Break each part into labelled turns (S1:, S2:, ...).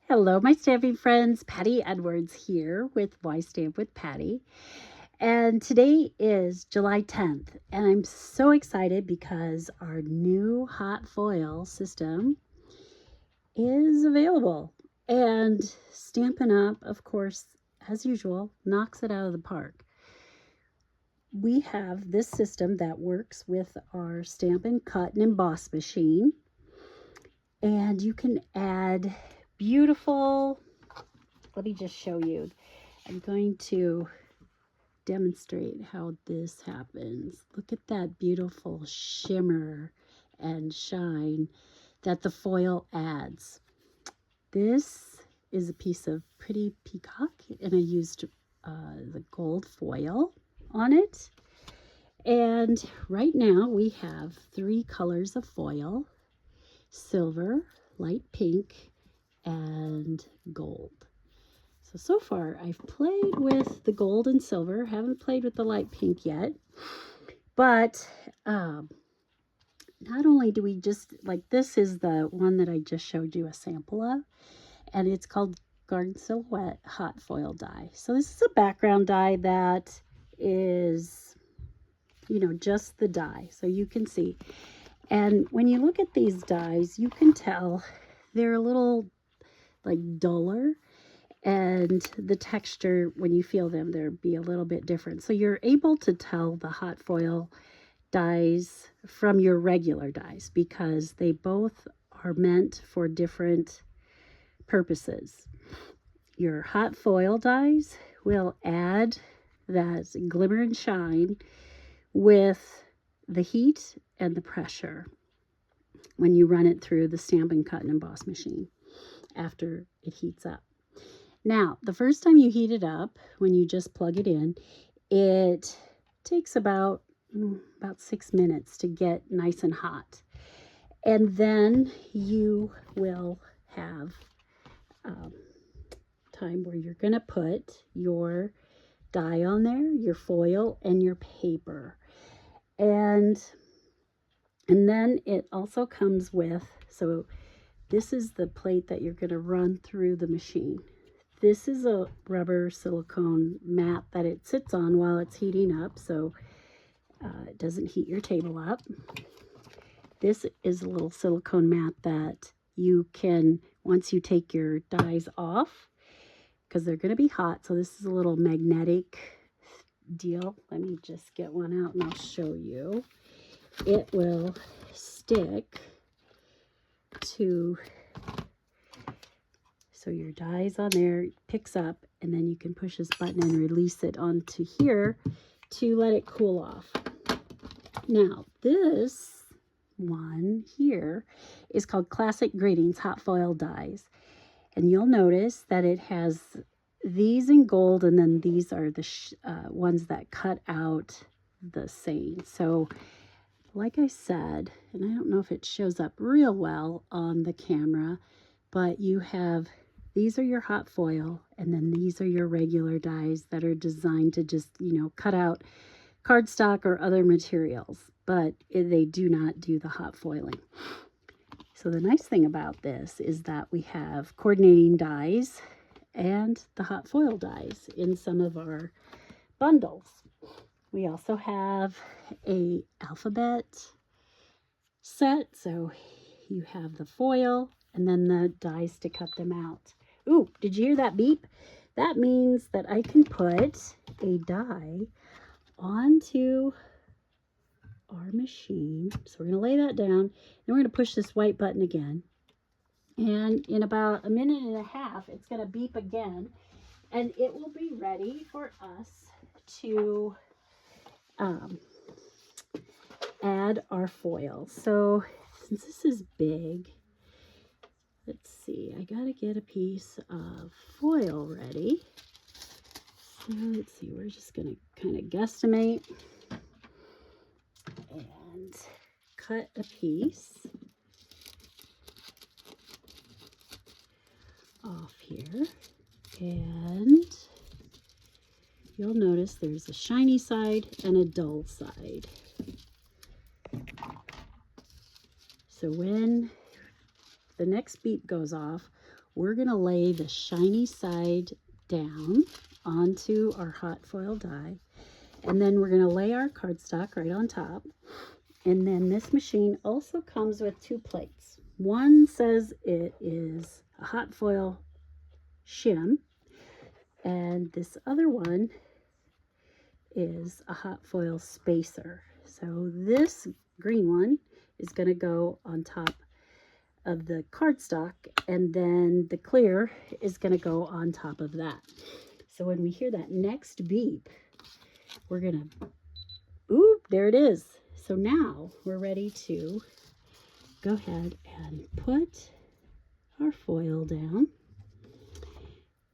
S1: Hello, my stamping friends. Patty Edwards here with Why Stamp with Patty. And today is July 10th, and I'm so excited because our new hot foil system is available. And Stampin' Up, of course, as usual, knocks it out of the park. We have this system that works with our Stampin' Cut and Emboss machine, and you can add beautiful, let me just show you. I'm going to demonstrate how this happens. Look at that beautiful shimmer and shine that the foil adds. This is a piece of pretty peacock, and I used the gold foil on it. And right now we have 3 colors of foil: silver, light pink, and gold. So far I've played with the gold and silver, haven't played with the light pink yet, but not only do we just, like, this is the one that I just showed you a sample of, and it's called Garden Silhouette Hot Foil Die. So this is a background die that is, just the die, so you can see. And when you look at these dies, you can tell they're a little like duller, and the texture, when you feel them, they'll be a little bit different. So you're able to tell the hot foil dies from your regular dies because they both are meant for different purposes. Your hot foil dies will add that glimmer and shine with the heat and the pressure when you run it through the Stampin' Cut and Emboss machine after it heats up. Now, the first time you heat it up, when you just plug it in, it takes about 6 minutes to get nice and hot. And then you will have time where you're going to put your die on there, your foil, and your paper. And then it also comes with, so this is the plate that you're going to run through the machine. This is a rubber silicone mat that it sits on while it's heating up, so it doesn't heat your table up. This is a little silicone mat that you can, once you take your dies off, because they're going to be hot, so this is a little magnetic deal. Let me just get one out and I'll show you. It will stick to, so your die's on there, picks up, and then you can push this button and release it onto here to let it cool off. Now, this one here is called Classic Greetings Hot Foil Dies. And you'll notice that it has these in gold, and then these are the ones that cut out the saying. So, like I said, and I don't know if it shows up real well on the camera, but you have, these are your hot foil, and then these are your regular dies that are designed to just, cut out cardstock or other materials, but they do not do the hot foiling. So the nice thing about this is that we have coordinating dies and the hot foil dies in some of our bundles. We also have a alphabet set, so you have the foil and then the dies to cut them out. Ooh, did you hear that beep? That means that I can put a die onto our machine. So we're going to lay that down, and we're going to push this white button again. And in about a minute and a half, it's going to beep again, and it will be ready for us to add our foil. So since this is big, let's see, I got to get a piece of foil ready. So let's see, we're just going to kind of guesstimate and cut a piece off here, and you'll notice there's a shiny side and a dull side. So when the next beep goes off, we're going to lay the shiny side down onto our hot foil die. And then we're going to lay our cardstock right on top. And then this machine also comes with 2 plates. One says it is a hot foil shim, and this other one is a hot foil spacer. So this green one is going to go on top of the cardstock, and then the clear is going to go on top of that. So when we hear that next beep, we're going to, ooh, there it is. So now we're ready to go ahead and put our foil down.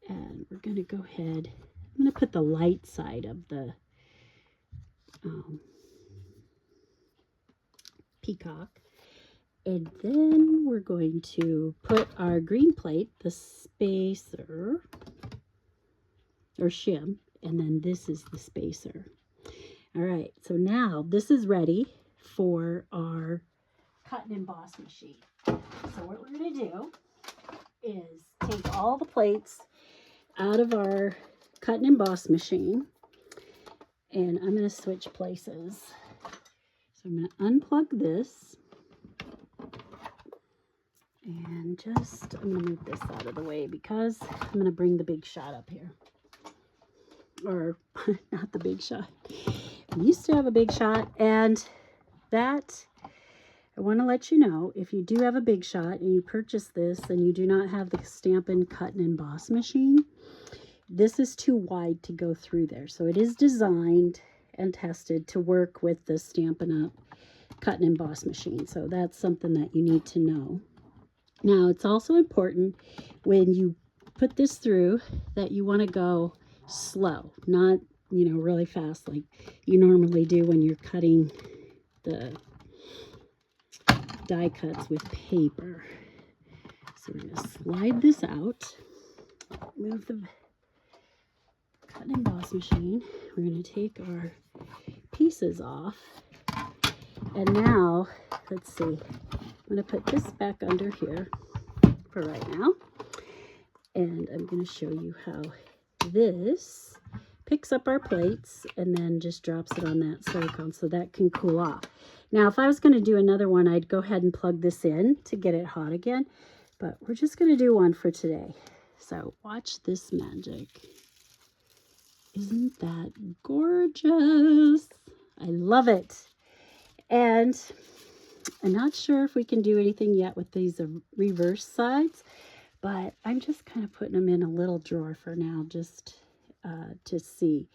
S1: And we're going to go ahead, I'm going to put the light side of the peacock. And then we're going to put our green plate, the spacer, or shim, and then this is the spacer. All right, so now this is ready for our cut and emboss machine. So what we're going to do is take all the plates out of our cut and emboss machine, and I'm going to switch places. So I'm going to unplug this, and I'm going to move this out of the way because I'm going to bring the big shot up here. Or not the big shot. We used to have a big shot, and that, I want to let you know, if you do have a big shot and you purchase this and you do not have the Stampin' Cut and Emboss machine, this is too wide to go through there. So it is designed and tested to work with the Stampin' Up! Cut and Emboss machine. So that's something that you need to know. Now, it's also important when you put this through that you want to go slow, not, you know, really fast like you normally do when you're cutting the die cuts with paper. So we're going to slide this out, move the cut and emboss machine. We're going to take our pieces off, and now let's see, I'm going to put this back under here for right now, and I'm going to show you how this picks up our plates and then just drops it on that silicone so that can cool off. Now, if I was going to do another one, I'd go ahead and plug this in to get it hot again, but we're just going to do one for today. So watch this magic. Isn't that gorgeous? I love it. And I'm not sure if we can do anything yet with these reverse sides, but I'm just kind of putting them in a little drawer for now, just to see.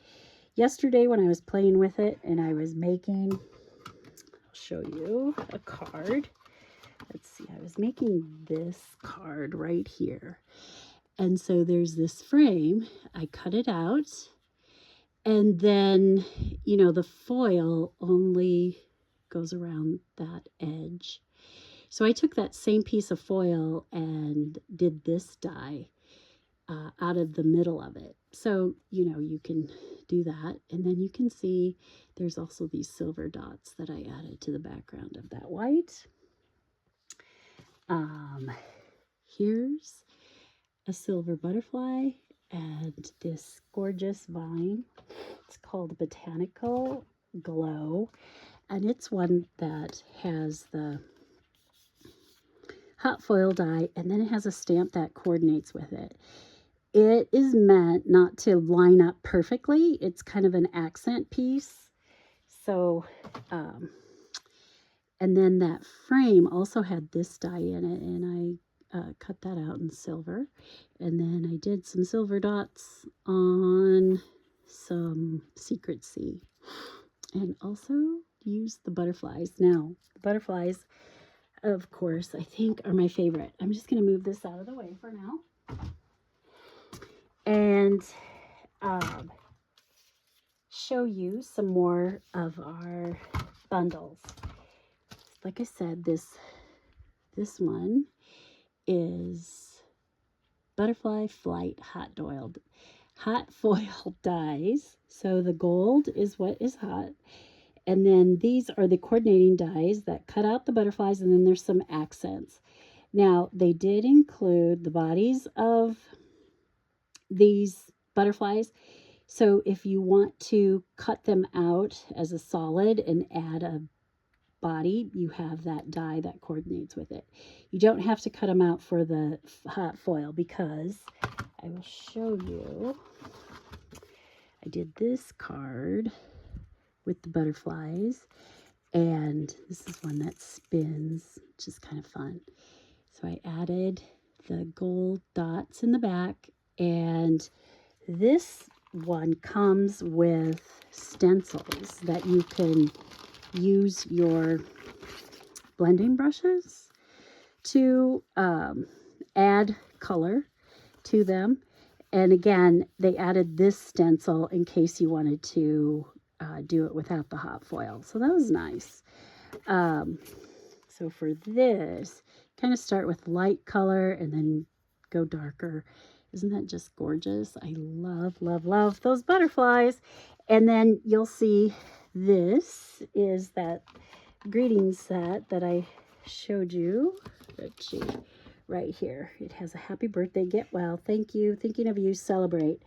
S1: Yesterday when I was playing with it and I was making, I'll show you a card. Let's see, I was making this card right here. And so there's this frame, I cut it out, and then, you know, the foil only goes around that edge. So I took that same piece of foil and did this die out of the middle of it. So, you know, you can do that. And then you can see there's also these silver dots that I added to the background of that white. Here's a silver butterfly and this gorgeous vine. It's called Botanical Glow. And it's one that has the hot foil die, and then it has a stamp that coordinates with it. It is meant not to line up perfectly. It's kind of an accent piece. So, and then that frame also had this die in it, and I cut that out in silver. And then I did some silver dots on some Secret Sea. And also used the butterflies. Now, the butterflies, of course, I think are my favorite. I'm just going to move this out of the way for now. And show you some more of our bundles. Like I said, this one is Butterfly Flight Hot Foil dies. So the gold is what is hot. And then these are the coordinating dies that cut out the butterflies, and then there's some accents. Now, they did include the bodies of these butterflies. So if you want to cut them out as a solid and add a body, you have that die that coordinates with it. You don't have to cut them out for the hot foil, because I will show you. I did this card with the butterflies, and this is one that spins, which is kind of fun. So I added the gold dots in the back, and this one comes with stencils that you can use your blending brushes to add color to them. And again, they added this stencil in case you wanted to do it without the hot foil. So that was nice. So for this, kind of start with light color and then go darker. Isn't that just gorgeous? I love, love, love those butterflies. And then you'll see this is that greeting set that I showed you. Let's see, right here. It has a happy birthday, get well, thank you, thinking of you, celebrate.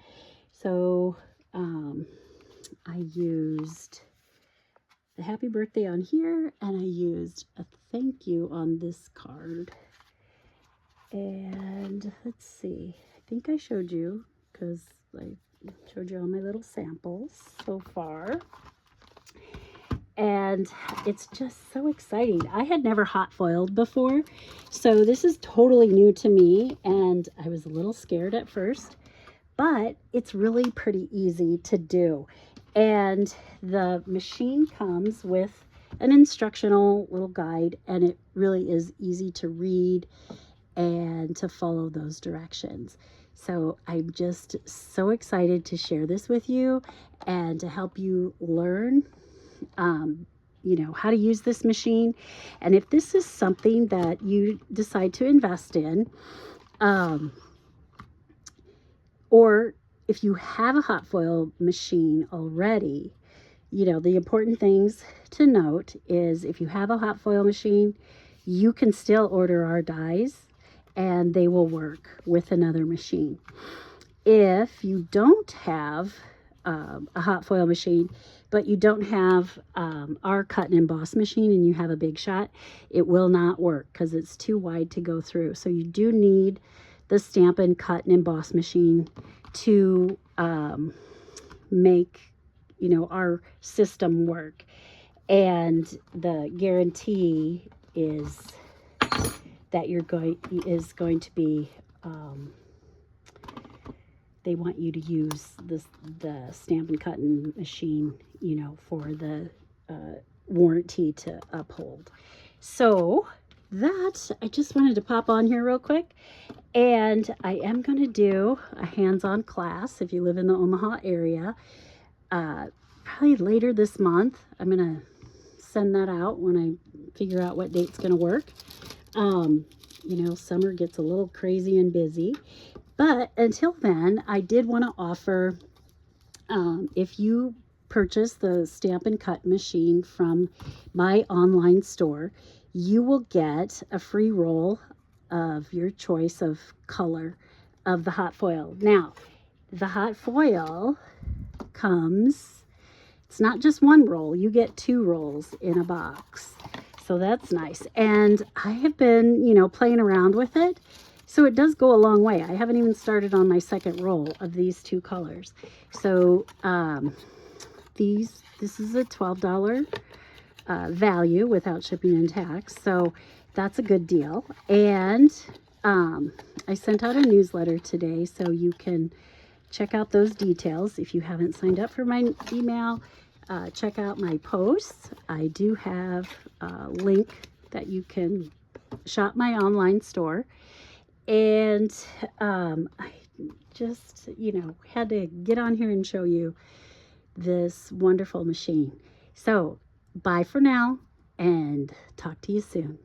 S1: So I used the happy birthday on here, and I used a thank you on this card. And let's see, I think I showed you, because I showed you all my little samples so far. And it's just so exciting. I had never hot foiled before, so this is totally new to me, and I was a little scared at first, but it's really pretty easy to do. And the machine comes with an instructional little guide, and it really is easy to read and to follow those directions. So I'm just so excited to share this with you and to help you learn you know, how to use this machine. And if this is something that you decide to invest in, or if you have a hot foil machine already, you know, the important things to note is if you have a hot foil machine, you can still order our dies and they will work with another machine. If you don't have a hot foil machine, but you don't have our cut and emboss machine, and you have a big shot, it will not work because it's too wide to go through. So you do need the Stampin' Cut and Emboss machine to make, you know, our system work. And the guarantee is that is going to be they want you to use the Stampin' Cutting machine, you know, for the warranty to uphold. So that, I just wanted to pop on here real quick, and I am going to do a hands-on class if you live in the Omaha area, probably later this month. I'm going to send that out when I figure out what date's going to work. You know, summer gets a little crazy and busy. But until then, I did want to offer, if you purchase the Stampin' Cut machine from my online store, you will get a free roll of your choice of color of the hot foil. Now, the hot foil comes, it's not just one roll, you get 2 rolls in a box. So that's nice. And I have been, you know, playing around with it. So it does go a long way. I haven't even started on my second roll of these 2 colors. So this is a $12 value without shipping and tax. So that's a good deal. And I sent out a newsletter today, so you can check out those details. If you haven't signed up for my email, check out my posts. I do have a link that you can shop my online store. And I just, you know, had to get on here and show you this wonderful machine. So bye for now, and talk to you soon.